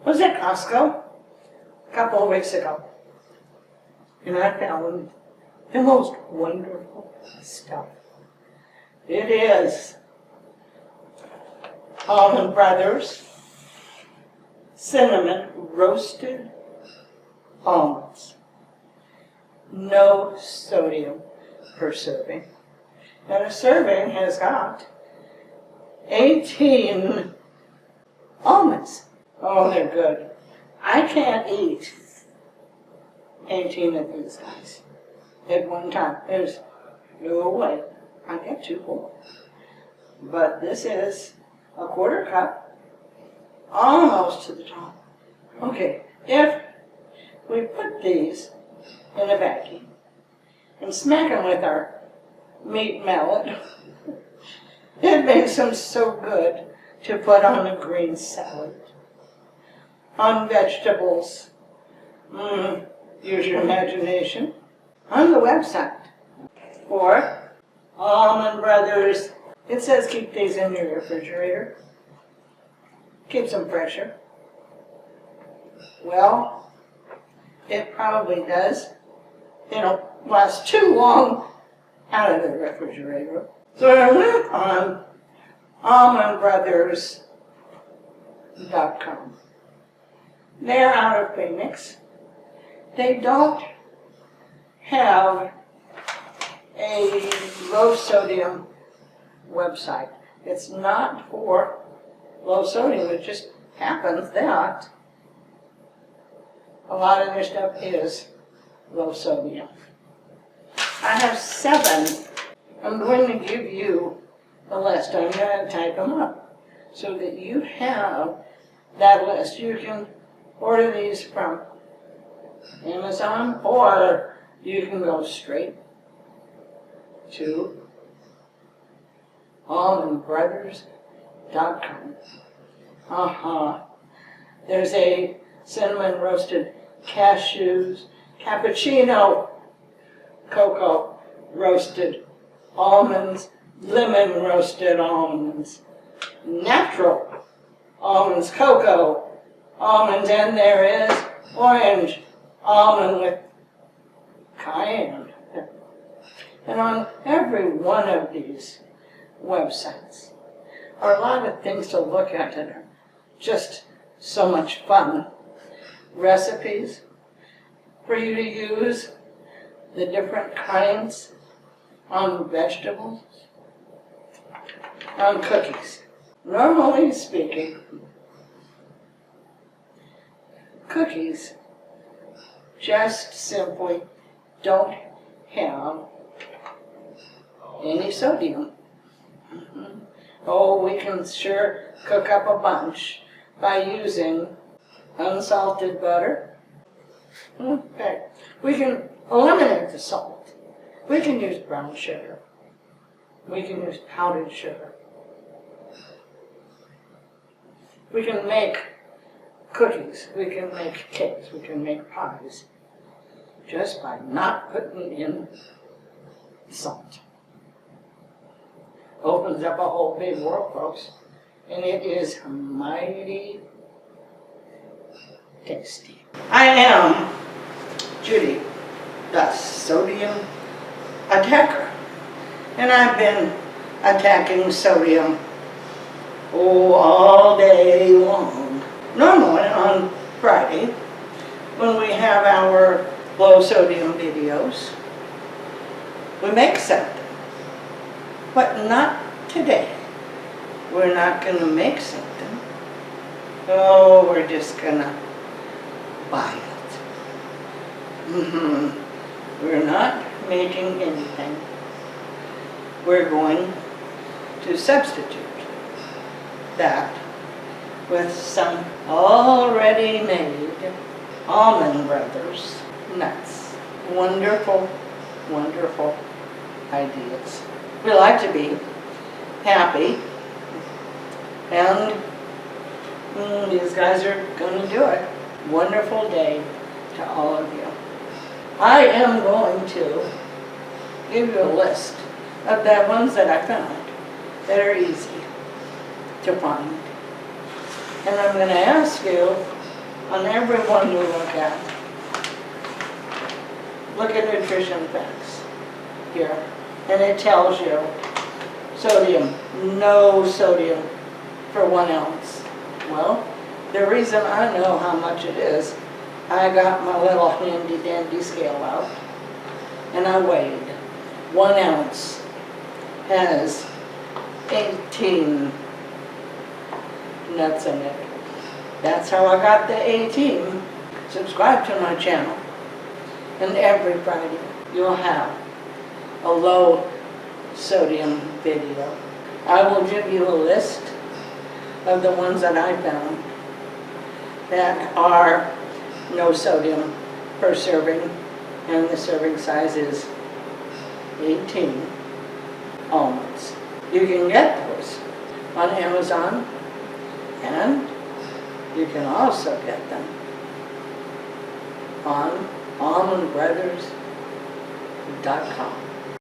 Was at Costco a couple of weeks ago, and I found the most wonderful stuff. It is Almond Brothers cinnamon roasted almonds. No sodium per serving. And a serving has got 18 almonds. Oh, they're good. I can't eat 18 of these guys at one time. There's no way I get too full. But this is a quarter cup, almost to the top. Okay, if we put these in a vacuum and smack them with our meat mallet, it makes them so good to put on a green salad, on vegetables. Use your imagination. On the website for Almond Brothers, it says keep these in your refrigerator. Keeps them fresher. Well, it probably does. They don't last too long out of the refrigerator. So I went on almondbrothers.com. They're out of Phoenix. They don't have a low sodium website. It's not for low sodium. It just happens that a lot of their stuff is low sodium. I have 7. I'm going to give you a list. I'm going to type them up so that you have that list. You can order these from Amazon, or you can go straight to almondbrothers.com. There's a cinnamon roasted cashews, cappuccino, cocoa roasted almonds, lemon roasted almonds, natural almonds, cocoa almonds, and there is orange almond with cayenne. And on every one of these websites are a lot of things to look at that are just so much fun. Recipes for you to use, the different kinds on vegetables, on cookies. Normally speaking, cookies just simply don't have any sodium. Oh, we can sure cook up a bunch by using unsalted butter. Okay, we can eliminate the salt. We can use brown sugar. We can use powdered sugar. We can make cookies. We can make cakes. We can make pies just by not putting in salt. Opens up a whole big world, folks, and it is mighty tasty. I am Judy, the sodium attacker, and I've been attacking sodium all day long. Normally on Friday, when we have our low sodium videos, we make something. But not today. We're not going to make something. Oh, we're just going to buy it. We're not making anything. We're going to substitute that with some already made Almond Brothers nuts. Wonderful, wonderful ideas. We like to be happy, and these guys are going to do it. Wonderful day to all of you. I am going to give you a list of the ones that I found that are easy to find. And I'm going to ask you on every one you look at. Look at nutrition facts here, and it tells you sodium, no sodium for 1 ounce. Well, the reason I know how much it is, I got my little handy dandy scale out, and I weighed. 1 ounce has 18 nuts in it. That's how I got the 18. Subscribe to my channel, and every Friday you'll have a low sodium video. I will give you a list of the ones that I found that are no sodium per serving, and the serving size is 18 almonds. You can get those on Amazon, and you can also get them on almondbrothers.com.